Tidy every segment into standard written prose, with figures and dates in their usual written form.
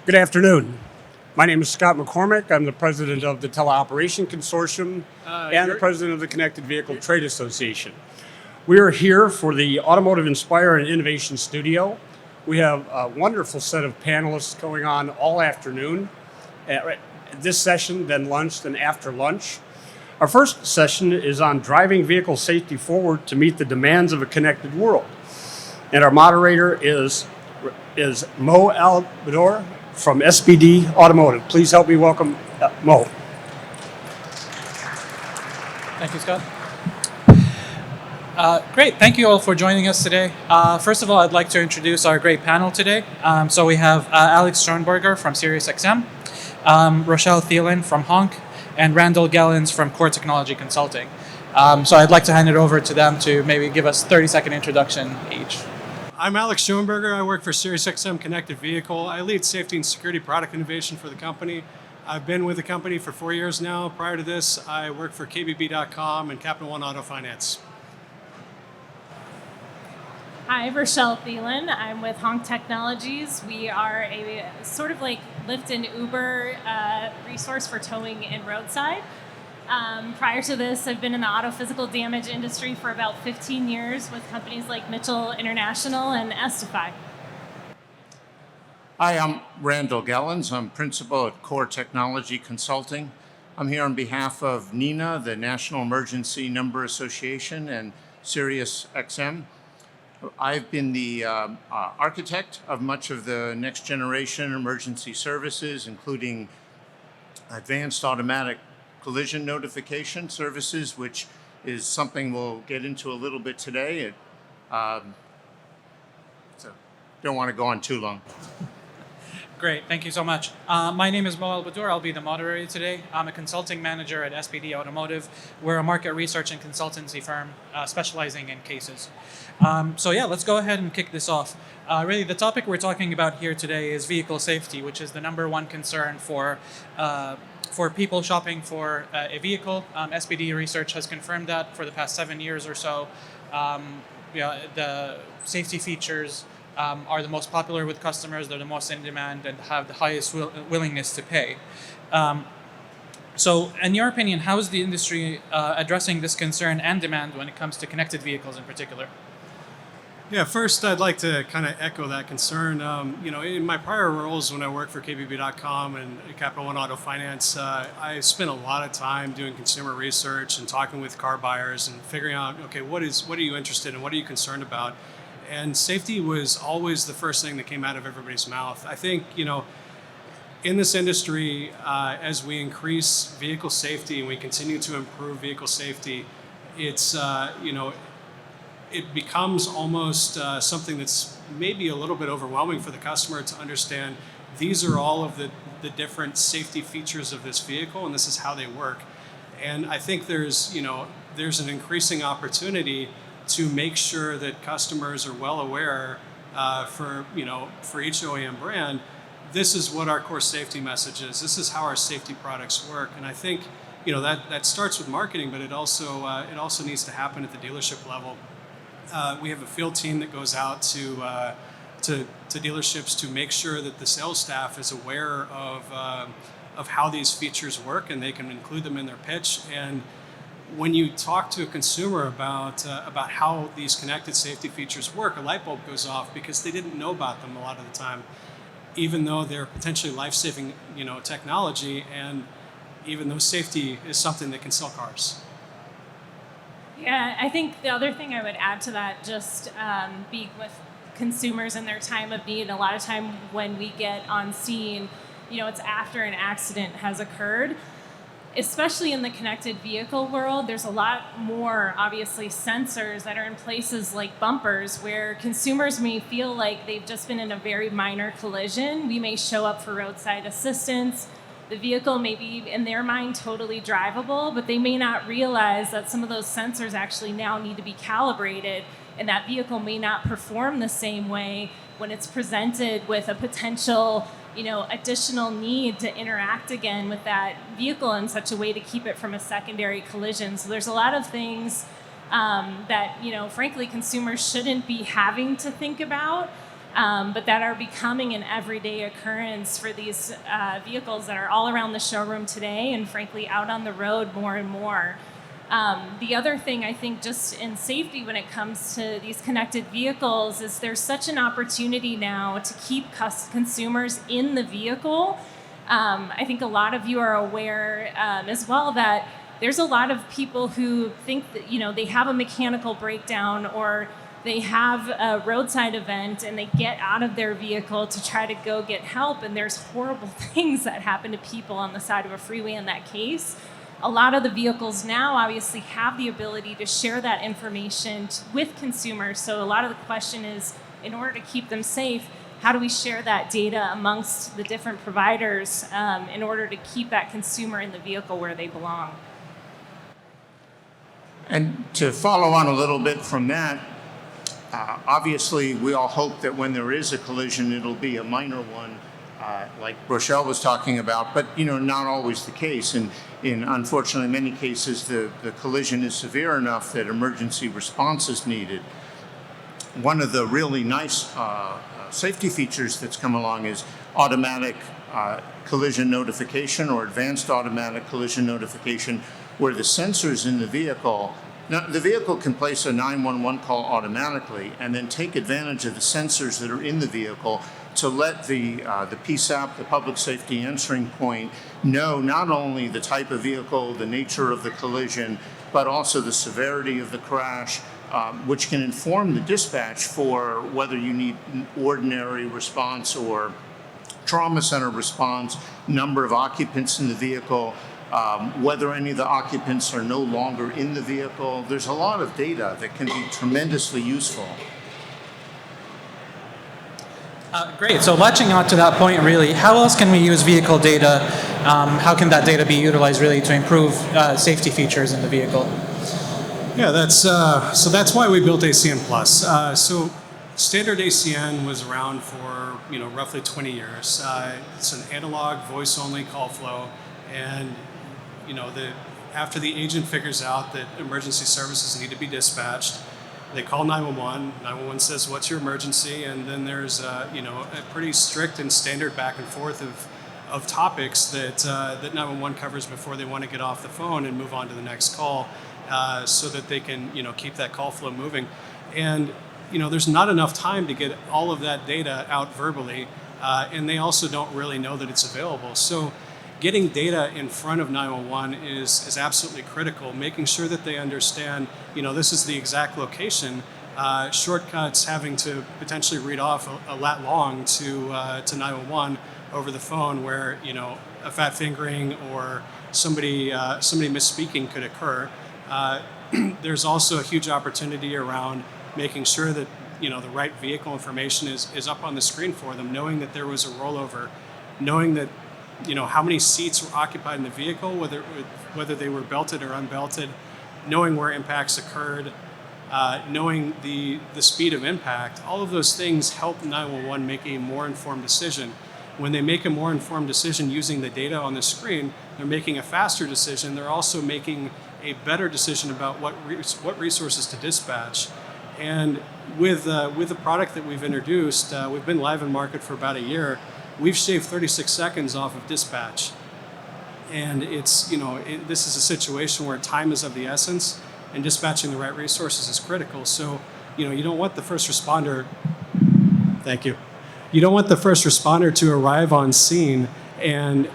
Good afternoon. My name is Scott McCormick. I'm the president of the Teleoperation Consortium and the president of the Connected Vehicle Trade Association. We are here for the Automotive Inspire and Innovation Studio. We have a wonderful set of panelists going on all afternoon. This session, then lunch, then after lunch. Our first session is on driving vehicle safety forward to meet the demands of a connected world. And our moderator is Mo Al-Bador from SPD Automotive. Please help me welcome Mo. Thank you, Scott. Great, thank you all for joining us today. First of all, I'd like to introduce our great panel today. So we have Alex Schoeneberger from SiriusXM, Rochelle Thielen from HONK, and Randall Gellens from HONK Technology Consulting. So I'd like to hand it over to them to maybe give us 30-second introduction each. I'm Alex Schoeneberger. I work for SiriusXM Connected Vehicle. I lead safety and security product innovation for the company. I've been with the company for 4 years now. Prior to this, I worked for KBB.com and Capital One Auto Finance. Hi, Rochelle Thielen. I'm with HONK Technologies. We are a sort of like Lyft and Uber resource for towing and roadside. Prior to this, I've been in the auto physical damage industry for about 15 years with companies like Mitchell International and Estify. Hi, I'm Randall Gellens. I'm principal at HONK Technology Consulting. I'm here on behalf of NENA, the National Emergency Number Association, and SiriusXM. I've been the architect of much of the next generation emergency services, including advanced automatic collision notification services, which is something we'll get into a little bit today. So don't want to go on too long. Great, thank you so much. My name is Mo Al-Bador. I'll be the moderator today. I'm a consulting manager at SPD Automotive. We're a market research and consultancy firm specializing in cases. So yeah, let's go ahead and kick this off. Really, the topic we're talking about here today is vehicle safety, which is the number one concern for people shopping for a vehicle. SPD research has confirmed that for the past 7 years or so. The safety features are the most popular with customers, they're the most in demand, and have the highest willingness to pay. So in your opinion, how is the industry addressing this concern and demand when it comes to connected vehicles in particular? Yeah, first I'd like to kind of echo that concern. In my prior roles when I worked for KBB.com and Capital One Auto Finance, I spent a lot of time doing consumer research and talking with car buyers and figuring out, okay, what are you interested in? What are you concerned about? And safety was always the first thing that came out of everybody's mouth. I think, in this industry, as we increase vehicle safety and we continue to improve vehicle safety, it's, it becomes almost something that's maybe a little bit overwhelming for the customer to understand these are all of the different safety features of this vehicle and this is how they work. And I think there's an increasing opportunity to make sure that customers are well aware for each OEM brand, this is what our core safety message is. This is how our safety products work. And I think that starts with marketing, but it also needs to happen at the dealership level. We have a field team that goes out to dealerships to make sure that the sales staff is aware of how these features work and they can include them in their pitch. And when you talk to a consumer about how these connected safety features work, a light bulb goes off because they didn't know about them a lot of the time, even though they're potentially life-saving, technology, and even though safety is something that can sell cars. Yeah, I think the other thing I would add to that, just being with consumers in their time of need, a lot of time when we get on scene, it's after an accident has occurred. Especially in the connected vehicle world, there's a lot more, obviously, sensors that are in places like bumpers where consumers may feel like they've just been in a very minor collision. We may show up for roadside assistance. The vehicle may be, in their mind, totally drivable, but they may not realize that some of those sensors actually now need to be calibrated, and that vehicle may not perform the same way when it's presented with a potential additional need to interact again with that vehicle in such a way to keep it from a secondary collision. So there's a lot of things that, frankly, consumers shouldn't be having to think about. but that are becoming an everyday occurrence for these vehicles that are all around the showroom today and frankly out on the road more and more. The other thing I think just in safety when it comes to these connected vehicles is there's such an opportunity now to keep consumers in the vehicle. I think a lot of you are aware as well that there's a lot of people who think that, they have a mechanical breakdown or they have a roadside event and they get out of their vehicle to try to go get help, and there's horrible things that happen to people on the side of a freeway in that case. A lot of the vehicles now obviously have the ability to share that information with consumers. So a lot of the question is, in order to keep them safe, how do we share that data amongst the different providers in order to keep that consumer in the vehicle where they belong? And to follow on a little bit from that, obviously we all hope that when there is a collision, it'll be a minor one, like Rochelle was talking about, but not always the case. And in unfortunately many cases, the collision is severe enough that emergency response is needed. One of the really nice safety features that's come along is automatic collision notification or advanced automatic collision notification, where the sensors in the vehicle, now the vehicle can place a 911 call automatically and then take advantage of the sensors that are in the vehicle to let the PSAP, the public safety answering point, know not only the type of vehicle, the nature of the collision, but also the severity of the crash, which can inform the dispatch for whether you need an ordinary response or trauma center response, number of occupants in the vehicle, whether any of the occupants are no longer in the vehicle. There's a lot of data that can be tremendously useful. Great. So latching on to that point, really, how else can we use vehicle data? How can that data be utilized really to improve safety features in the vehicle? Yeah, that's why we built ACN Plus. So standard ACN was around for roughly 20 years. It's an analog voice-only call flow, and after the agent figures out that emergency services need to be dispatched, they call 911. 911 says, "What's your emergency?" And then there's a pretty strict and standard back and forth of topics that 911 covers before they want to get off the phone and move on to the next call, so that they can keep that call flow moving. And there's not enough time to get all of that data out verbally, and they also don't really know that it's available. So getting data in front of 911 is absolutely critical, making sure that they understand, this is the exact location. Shortcuts, having to potentially read off a lat long to 911 over the phone, where a fat fingering or somebody misspeaking could occur. There's also a huge opportunity around making sure that the right vehicle information is up on the screen for them, knowing that there was a rollover, knowing that how many seats were occupied in the vehicle, whether they were belted or unbelted, knowing where impacts occurred, knowing the speed of impact. All of those things help 911 make a more informed decision. When they make a more informed decision using the data on the screen, they're making a faster decision. They're also making a better decision about what resources to dispatch. And with the product that we've introduced, we've been live in market for about a year. We've shaved 36 seconds off of dispatch. And it's, this is a situation where time is of the essence, and dispatching the right resources is critical. So, you don't want the first responder, thank you. You don't want the first responder to arrive on scene and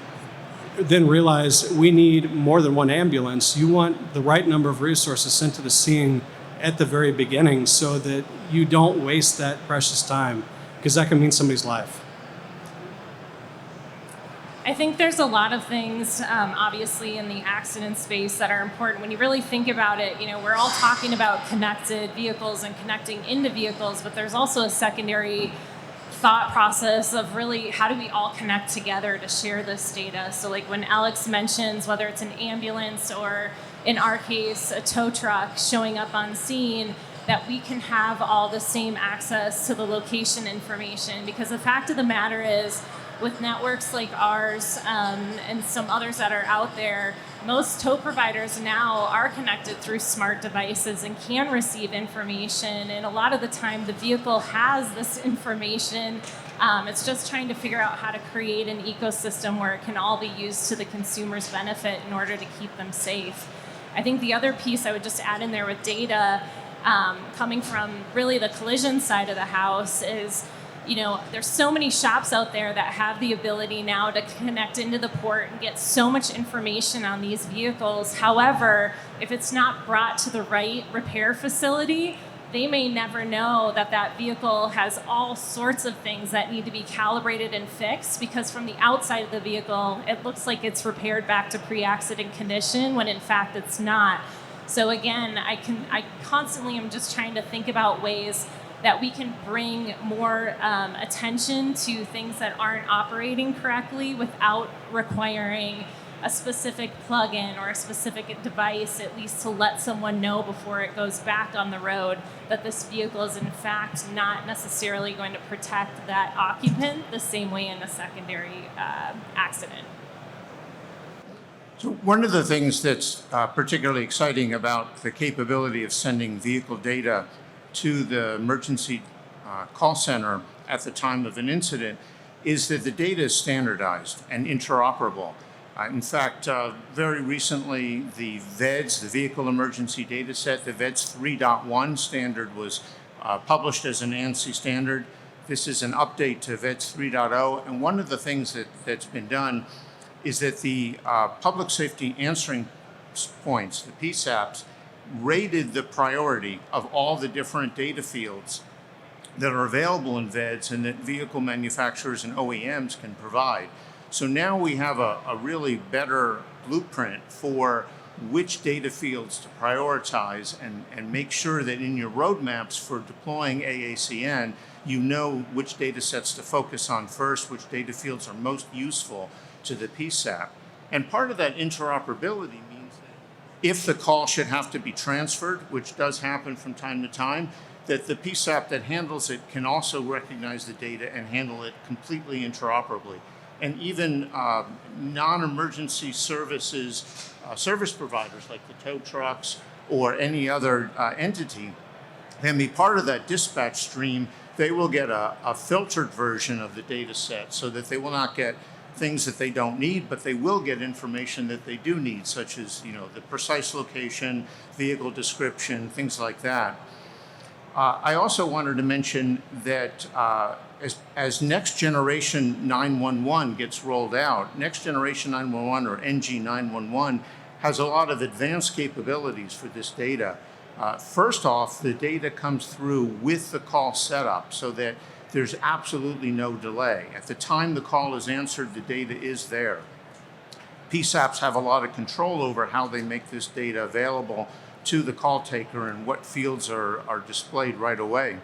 then realize we need more than one ambulance. You want the right number of resources sent to the scene at the very beginning so that you don't waste that precious time, because that can mean somebody's life. I think there's a lot of things, obviously, in the accident space that are important. When you really think about it, we're all talking about connected vehicles and connecting into vehicles, but there's also a secondary thought process of really how do we all connect together to share this data. So like when Alex mentions whether it's an ambulance or in our case a tow truck showing up on scene, that we can have all the same access to the location information, because the fact of the matter is with networks like ours and some others that are out there, most tow providers now are connected through smart devices and can receive information. And a lot of the time, the vehicle has this information. It's just trying to figure out how to create an ecosystem where it can all be used to the consumer's benefit in order to keep them safe. I think the other piece I would just add in there with data coming from really the collision side of the house is, there's so many shops out there that have the ability now to connect into the port and get so much information on these vehicles. However, if it's not brought to the right repair facility, they may never know that that vehicle has all sorts of things that need to be calibrated and fixed, because from the outside of the vehicle, it looks like it's repaired back to pre-accident condition when in fact it's not. So again, I constantly am just trying to think about ways that we can bring more attention to things that aren't operating correctly without requiring a specific plug-in or a specific device, at least to let someone know before it goes back on the road that this vehicle is in fact not necessarily going to protect that occupant the same way in a secondary accident. So one of the things that's particularly exciting about the capability of sending vehicle data to the emergency call center at the time of an incident is that the data is standardized and interoperable. In fact, very recently, the VEDS, the Vehicle Emergency Data Set, the VEDS 3.1 standard was published as an ANSI standard. This is an update to VEDS 3.0, and one of the things that's been done is that the public safety answering points, the PSAPs, rated the priority of all the different data fields that are available in VEDS and that vehicle manufacturers and OEMs can provide. So now we have a really better blueprint for which data fields to prioritize and make sure that in your roadmaps for deploying AACN, you know which data sets to focus on first, which data fields are most useful to the PSAP. And part of that interoperability means that if the call should have to be transferred, which does happen from time to time, that the PSAP that handles it can also recognize the data and handle it completely interoperably. And even non-emergency services, service providers like the tow trucks or any other entity can be part of that dispatch stream. They will get a filtered version of the data set so that they will not get things that they don't need, but they will get information that they do need, such as the precise location, vehicle description, things like that. I also wanted to mention that as Next Generation 911 gets rolled out, Next Generation 911 or NG 911 has a lot of advanced capabilities for this data. First off, the data comes through with the call setup so that there's absolutely no delay. At the time the call is answered, the data is there. PSAPs have a lot of control over how they make this data available to the call taker and what fields are displayed right away.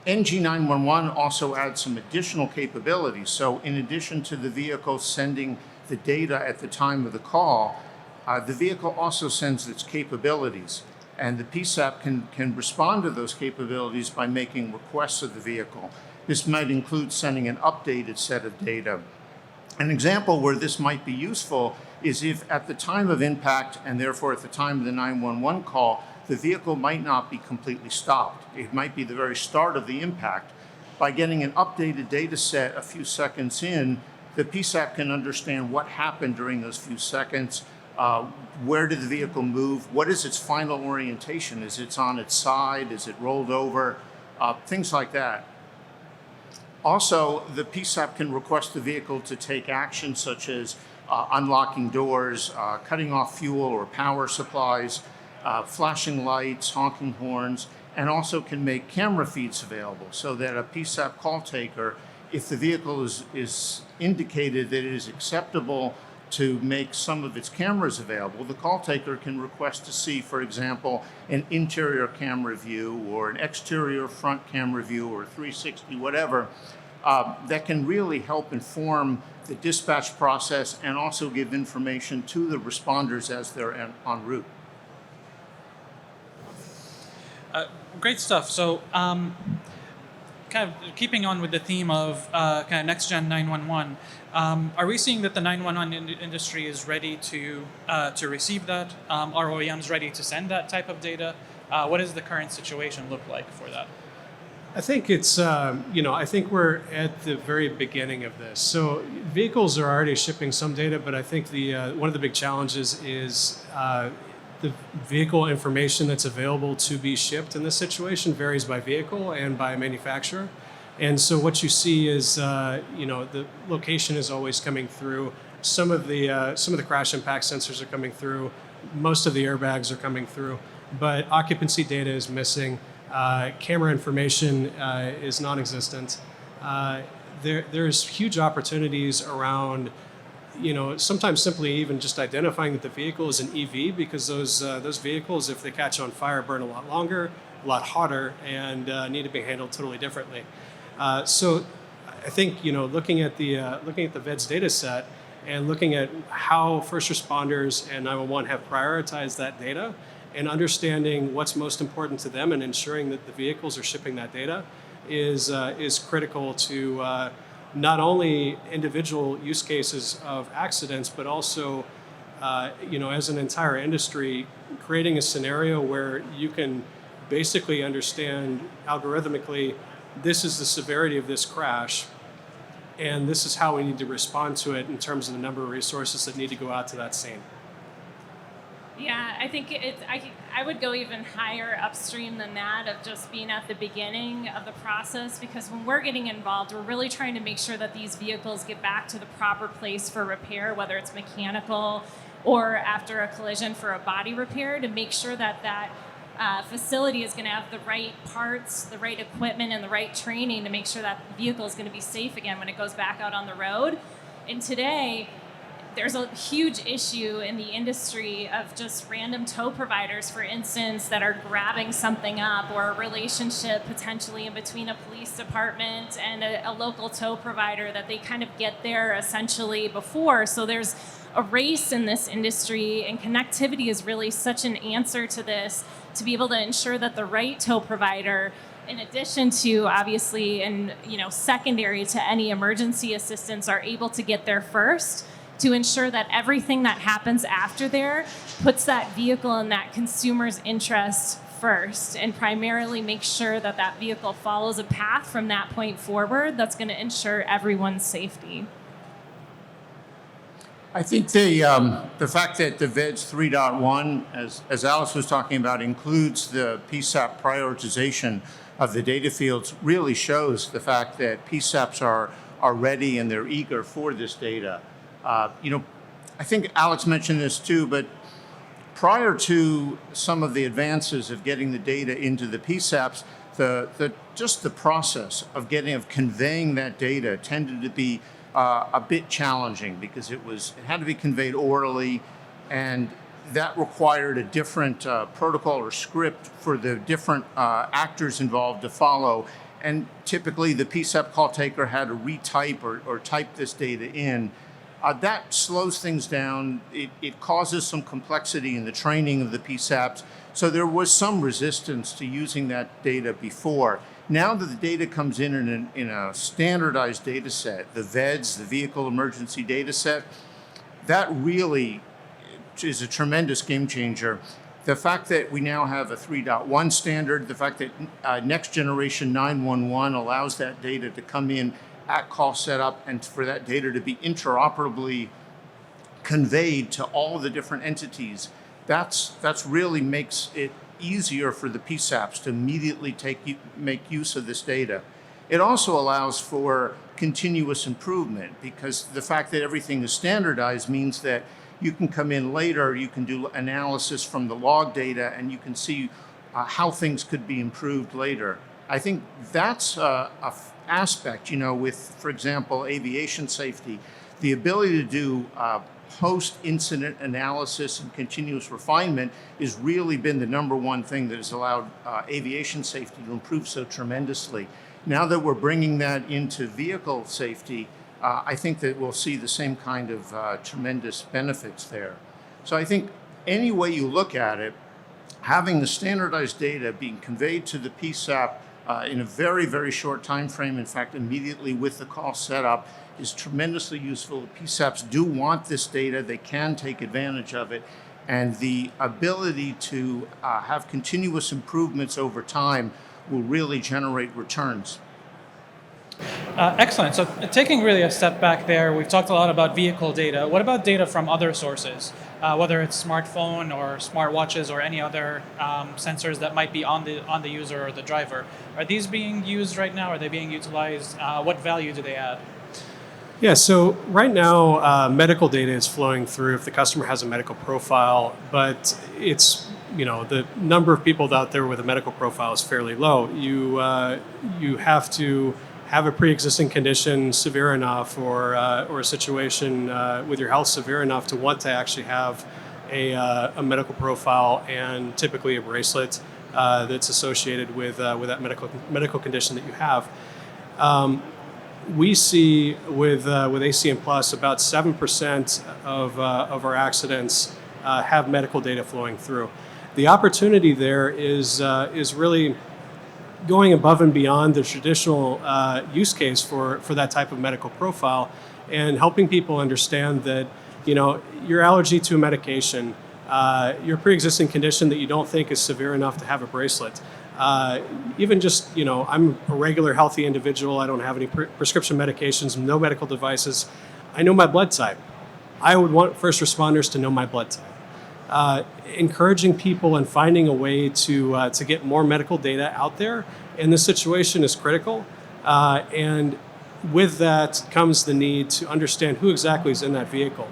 NG 911 also adds some additional capabilities. So in addition to the vehicle sending the data at the time of the call, the vehicle also sends its capabilities. And the PSAP can respond to those capabilities by making requests of the vehicle. This might include sending an updated set of data. An example where this might be useful is if at the time of impact and therefore at the time of the 911 call, the vehicle might not be completely stopped. It might be the very start of the impact. By getting an updated data set a few seconds in, the PSAP can understand what happened during those few seconds. Where did the vehicle move? What is its final orientation? Is it on its side? Is it rolled over? Things like that. Also, the PSAP can request the vehicle to take action such as unlocking doors, cutting off fuel or power supplies, flashing lights, honking horns, and also can make camera feeds available so that a PSAP call taker, if the vehicle is indicated that it is acceptable to make some of its cameras available, the call taker can request to see, for example, an interior camera view or an exterior front camera view or 360, whatever, that can really help inform the dispatch process and also give information to the responders as they're en route. Great stuff. So kind of keeping on with the theme of kind of next gen 911, are we seeing that the 911 industry is ready to receive that? Are OEMs ready to send that type of data? What does the current situation look like for that? I think it's, I think we're at the very beginning of this. So vehicles are already shipping some data, but I think one of the big challenges is the vehicle information that's available to be shipped in this situation varies by vehicle and by manufacturer. And so what you see is, the location is always coming through. Some of the crash impact sensors are coming through. Most of the airbags are coming through, but occupancy data is missing. Camera information is non-existent. There's huge opportunities around, sometimes simply even just identifying that the vehicle is an EV, because those vehicles, if they catch on fire, burn a lot longer, a lot hotter, and need to be handled totally differently. So I think looking at the VEDS data set and looking at how first responders and 911 have prioritized that data, and understanding what's most important to them and ensuring that the vehicles are shipping that data is critical to not only individual use cases of accidents, but also, as an entire industry, creating a scenario where you can basically understand algorithmically, this is the severity of this crash, and this is how we need to respond to it in terms of the number of resources that need to go out to that scene. Yeah, I think I would go even higher upstream than that, of just being at the beginning of the process, because when we're getting involved, we're really trying to make sure that these vehicles get back to the proper place for repair, whether it's mechanical or after a collision for a body repair, to make sure that facility is going to have the right parts, the right equipment, and the right training to make sure that the vehicle is going to be safe again when it goes back out on the road. And today, there's a huge issue in the industry of just random tow providers, for instance, that are grabbing something up, or a relationship potentially in between a police department and a local tow provider that they kind of get there essentially before. So there's a race in this industry, and connectivity is really such an answer to this, to be able to ensure that the right tow provider, in addition to obviously and secondary to any emergency assistance, are able to get there first, to ensure that everything that happens after there puts that vehicle in that consumer's interest first, and primarily make sure that that vehicle follows a path from that point forward that's going to ensure everyone's safety. I think the fact that the VEDS 3.1, as Alice was talking about, includes the PSAP prioritization of the data fields really shows the fact that PSAPs are ready and they're eager for this data. I think Alex mentioned this too, but prior to some of the advances of getting the data into the PSAPs, just the process of conveying that data tended to be a bit challenging, because it had to be conveyed orally, and that required a different protocol or script for the different actors involved to follow. And typically the PSAP call taker had to retype or type this data in. That slows things down. It causes some complexity in the training of the PSAPs. So there was some resistance to using that data before. Now that the data comes in a standardized data set, the VEDS, the Vehicle Emergency Data Set, that really is a tremendous game changer. The fact that we now have a 3.1 standard, the fact that next generation 911 allows that data to come in at call setup, and for that data to be interoperably conveyed to all the different entities, that's really makes it easier for the PSAPs to immediately make use of this data. It also allows for continuous improvement, because the fact that everything is standardized means that you can come in later, you can do analysis from the log data, and you can see how things could be improved later. I think that's a aspect, with, for example, aviation safety, the ability to do post-incident analysis and continuous refinement has really been the number one thing that has allowed aviation safety to improve so tremendously. Now that we're bringing that into vehicle safety, I think that we'll see the same kind of tremendous benefits there. So I think any way you look at it, having the standardized data being conveyed to the PSAP in a very, very short time frame. In fact, immediately with the call set up is tremendously useful. PSAPs do want this data. They can take advantage of it. And the ability to have continuous improvements over time will really generate returns. Excellent. So taking really a step back there, we've talked a lot about vehicle data. What about data from other sources, whether it's smartphone or smartwatches or any other sensors that might be on the user or the driver? Are these being used right now? Are they being utilized? What value do they add? Yeah, so right now, medical data is flowing through if the customer has a medical profile, but it's, the number of people out there with a medical profile is fairly low. You have to have a pre-existing condition severe enough or a situation with your health severe enough to want to actually have a medical profile and typically a bracelet that's associated with that medical condition that you have. We see with ACM Plus about 7% of our accidents have medical data flowing through. The opportunity there is really going above and beyond the traditional use case for that type of medical profile, and helping people understand that your allergy to a medication, your pre-existing condition that you don't think is severe enough to have a bracelet. Even just, I'm a regular healthy individual. I don't have any prescription medications, no medical devices. I know my blood type. I would want first responders to know my blood type. Encouraging people and finding a way to get more medical data out there in this situation is critical. And with that comes the need to understand who exactly is in that vehicle.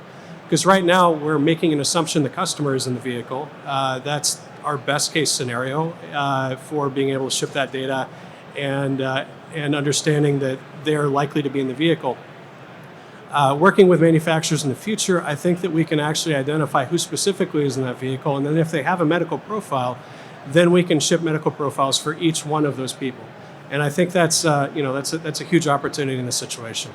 Because right now we're making an assumption the customer is in the vehicle. That's our best case scenario for being able to ship that data and understanding that they're likely to be in the vehicle. Working with manufacturers in the future, I think that we can actually identify who specifically is in that vehicle, and then if they have a medical profile, then we can ship medical profiles for each one of those people. And I think that's a huge opportunity in this situation.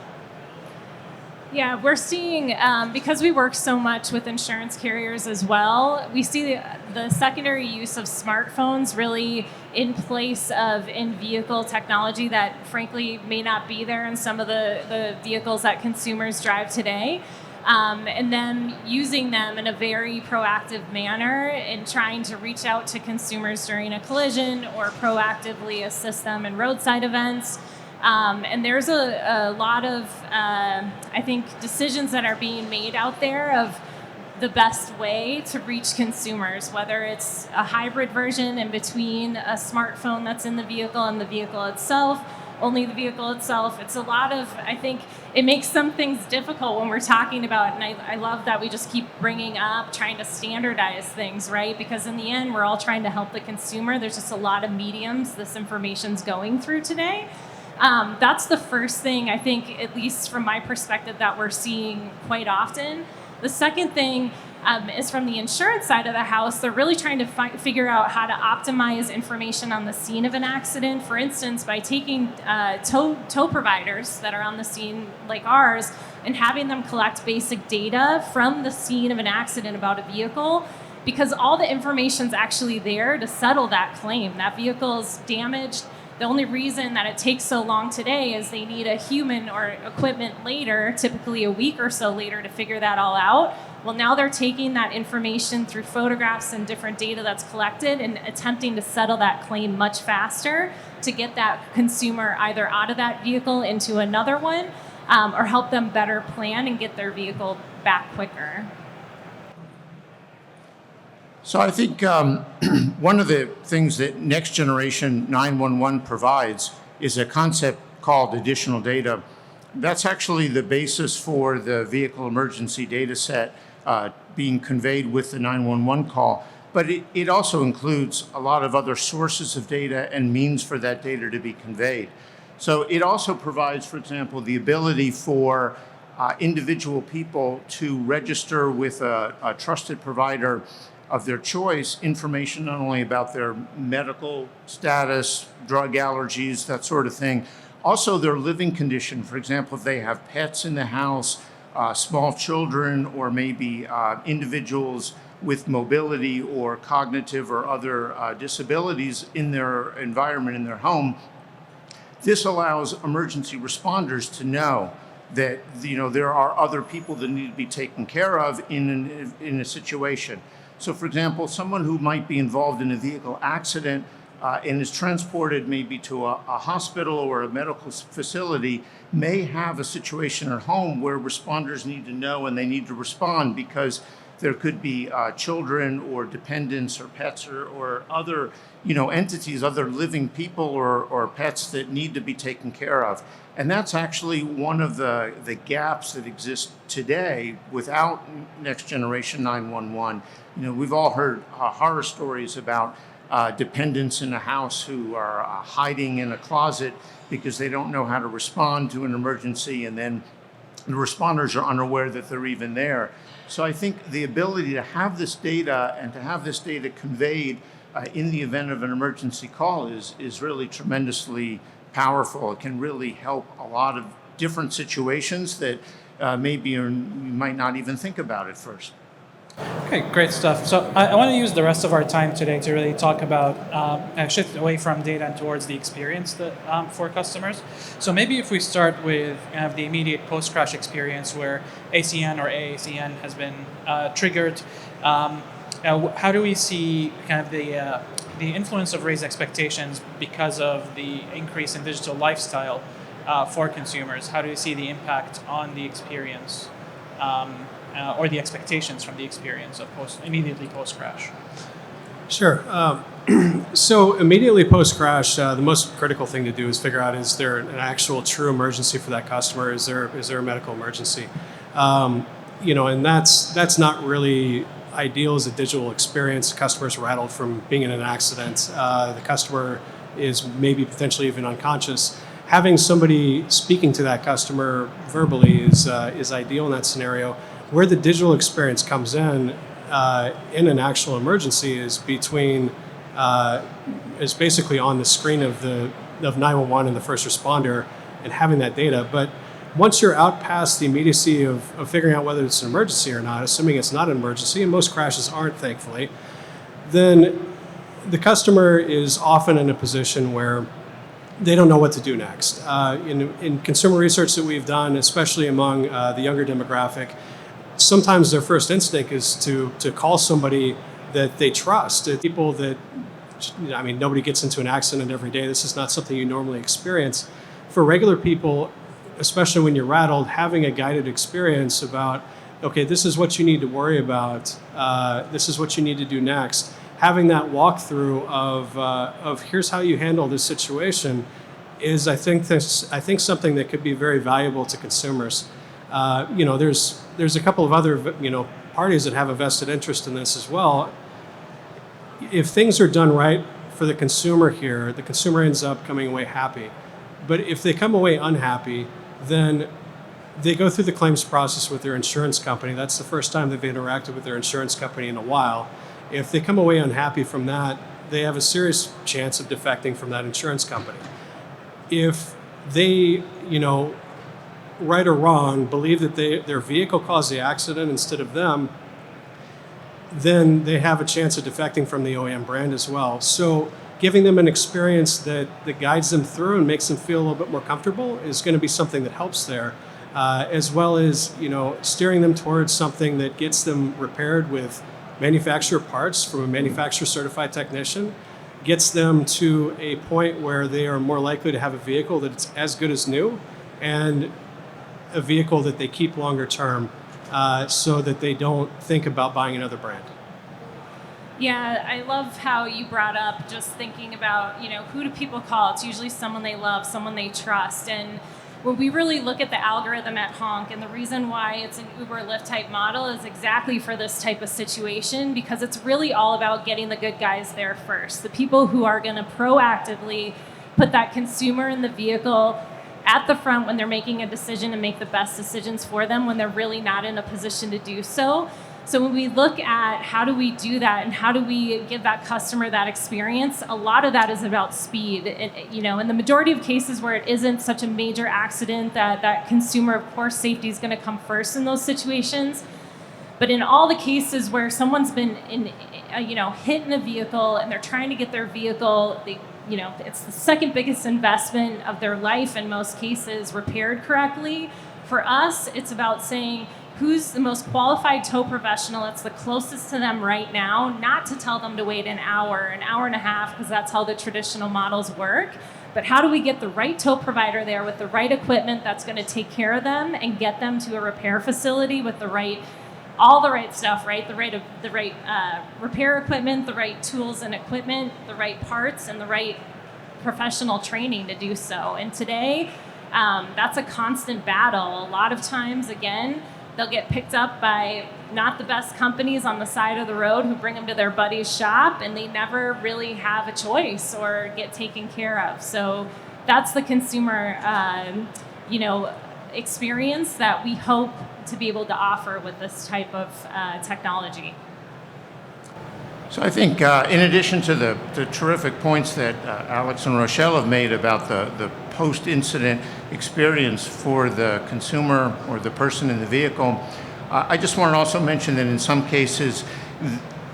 Yeah, we're seeing, because we work so much with insurance carriers as well, we see the secondary use of smartphones really in place of in-vehicle technology that frankly may not be there in some of the vehicles that consumers drive today. And then using them in a very proactive manner and trying to reach out to consumers during a collision or proactively assist them in roadside events. And there's a lot of, I think, decisions that are being made out there of the best way to reach consumers, whether it's a hybrid version in between a smartphone that's in the vehicle and the vehicle itself, only the vehicle itself. It's a lot of, I think, it makes some things difficult when we're talking about, and I love that we just keep bringing up trying to standardize things, right? Because in the end, we're all trying to help the consumer. There's just a lot of mediums this information's going through today. That's the first thing, I think, at least from my perspective, that we're seeing quite often. The second thing is from the insurance side of the house. They're really trying to figure out how to optimize information on the scene of an accident. For instance, by taking tow providers that are on the scene like ours and having them collect basic data from the scene of an accident about a vehicle, because all the information's actually there to settle that claim. That vehicle is damaged. The only reason that it takes so long today is they need a human or equipment later, typically a week or so later, to figure that all out. Well, now they're taking that information through photographs and different data that's collected and attempting to settle that claim much faster to get that consumer either out of that vehicle into another one or help them better plan and get their vehicle back quicker. So I think one of the things that next generation 911 provides is a concept called additional data. That's actually the basis for the vehicle emergency data set being conveyed with the 911 call. But it also includes a lot of other sources of data and means for that data to be conveyed. So it also provides, for example, the ability for individual people to register with a trusted provider of their choice information not only about their medical status, drug allergies, that sort of thing, also their living condition. For example, if they have pets in the house, small children, or maybe individuals with mobility or cognitive or other disabilities in their environment, in their home. This allows emergency responders to know that there are other people that need to be taken care of in a situation. So, for example, someone who might be involved in a vehicle accident and is transported maybe to a hospital or a medical facility may have a situation at home where responders need to know and they need to respond, because there could be children or dependents or pets or other entities, other living people or pets that need to be taken care of. And that's actually one of the gaps that exist today without next generation 911. We've all heard horror stories about dependents in a house who are hiding in a closet because they don't know how to respond to an emergency, and then the responders are unaware that they're even there. So I think the ability to have this data and to have this data conveyed in the event of an emergency call is really tremendously powerful. It can really help a lot of different situations that maybe you might not even think about at first. Okay, great stuff. So I want to use the rest of our time today to really talk about and shift away from data and towards the experience that, for customers. So maybe if we start with kind of the immediate post-crash experience where ACN or AACN has been triggered, how do we see kind of the influence of raised expectations because of the increase in digital lifestyle for consumers? How do you see the impact on the experience? Or the expectations from the experience of immediately post-crash? Sure. So immediately post-crash, the most critical thing to do is figure out, is there an actual true emergency for that customer? Is there a medical emergency? And that's not really ideal as a digital experience. The customer's rattled from being in an accident. The customer is maybe potentially even unconscious. Having somebody speaking to that customer verbally is ideal in that scenario. Where the digital experience comes in an actual emergency is basically on the screen of 911 and the first responder, and having that data. But once you're out past the immediacy of figuring out whether it's an emergency or not, assuming it's not an emergency, and most crashes aren't, thankfully, then the customer is often in a position where they don't know what to do next. In consumer research that we've done, especially among the younger demographic, sometimes their first instinct is to call somebody that they trust. People that, nobody gets into an accident every day. This is not something you normally experience. For regular people, especially when you're rattled, having a guided experience about, okay, this is what you need to worry about. This is what you need to do next. Having that walkthrough of here's how you handle this situation is, I think something that could be very valuable to consumers. There's a couple of other parties that have a vested interest in this as well. If things are done right for the consumer here, the consumer ends up coming away happy. But if they come away unhappy, then they go through the claims process with their insurance company. That's the first time they've interacted with their insurance company in a while. If they come away unhappy from that, they have a serious chance of defecting from that insurance company. If they, right or wrong, believe that their vehicle caused the accident instead of them, then they have a chance of defecting from the OEM brand as well. So giving them an experience that guides them through and makes them feel a little bit more comfortable is going to be something that helps there, as well as steering them towards something that gets them repaired with manufacturer parts from a manufacturer certified technician, gets them to a point where they are more likely to have a vehicle that's as good as new, and a vehicle that they keep longer term, so that they don't think about buying another brand. Yeah, I love how you brought up just thinking about, who do people call? It's usually someone they love, someone they trust. And when we really look at the algorithm at HONK, and the reason why it's an Uber Lyft type model is exactly for this type of situation, because it's really all about getting the good guys there first. The people who are going to proactively put that consumer in the vehicle at the front when they're making a decision and make the best decisions for them when they're really not in a position to do so. So when we look at how do we do that and how do we give that customer that experience, a lot of that is about speed. In the majority of cases where it isn't such a major accident, that consumer, of course, safety is going to come first in those situations. But in all the cases where someone's been hit in a vehicle and they're trying to get their vehicle, it's the second biggest investment of their life in most cases, repaired correctly. For us, it's about saying who's the most qualified tow professional that's the closest to them right now, not to tell them to wait an hour and a half, because that's how the traditional models work. But how do we get the right tow provider there with the right equipment that's going to take care of them and get them to a repair facility with all the right stuff, right? The right repair equipment, the right tools and equipment, the right parts, and the right professional training to do so. And today, that's a constant battle. A lot of times, again, they'll get picked up by not the best companies on the side of the road who bring them to their buddy's shop, and they never really have a choice or get taken care of. So that's the consumer, experience that we hope to be able to offer with this type of technology. So I think in addition to the terrific points that Alex and Rochelle have made about the post-incident experience for the consumer or the person in the vehicle, I just want to also mention that in some cases,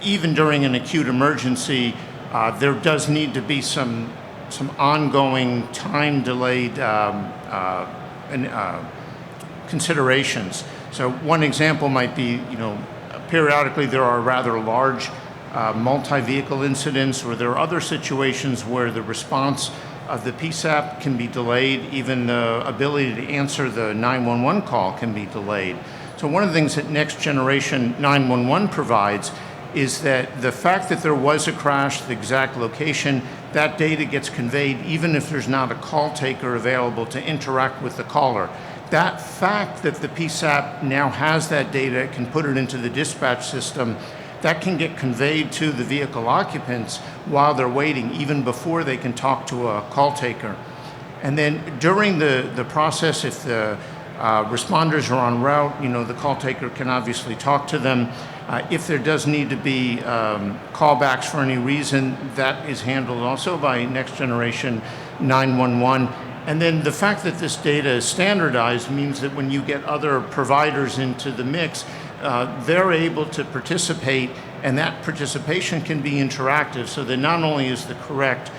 even during an acute emergency, there does need to be some ongoing time-delayed considerations. So one example might be, periodically there are rather large multi-vehicle incidents, or there are other situations where the response of the PSAP can be delayed, even the ability to answer the 911 call can be delayed. So one of the things that next generation 911 provides is that the fact that there was a crash, the exact location, that data gets conveyed even if there's not a call taker available to interact with the caller. That fact that the PSAP now has that data, can put it into the dispatch system, that can get conveyed to the vehicle occupants while they're waiting, even before they can talk to a call taker. And then during the process, if the responders are en route, the call taker can obviously talk to them. If there does need to be callbacks for any reason, that is handled also by next generation 911. And then the fact that this data is standardized means that when you get other providers into the mix, they're able to participate, and that participation can be interactive, so that not only is the correct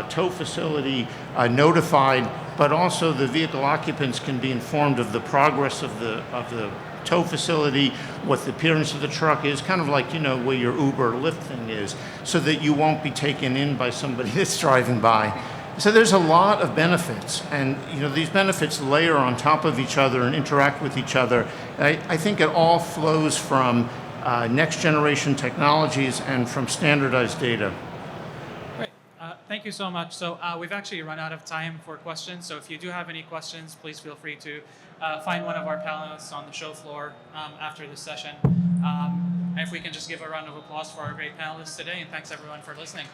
tow facility notified, but also the vehicle occupants can be informed of the progress of the tow facility, what the appearance of the truck is, kind of like, where your Uber or Lyft thing is, so that you won't be taken in by somebody that's driving by. So there's a lot of benefits, and these benefits layer on top of each other and interact with each other. I think it all flows from next generation technologies and from standardized data. Great. Thank you so much. So we've actually run out of time for questions. So if you do have any questions, please feel free to find one of our panelists on the show floor after this session. And if we can just give a round of applause for our great panelists today, and thanks everyone for listening.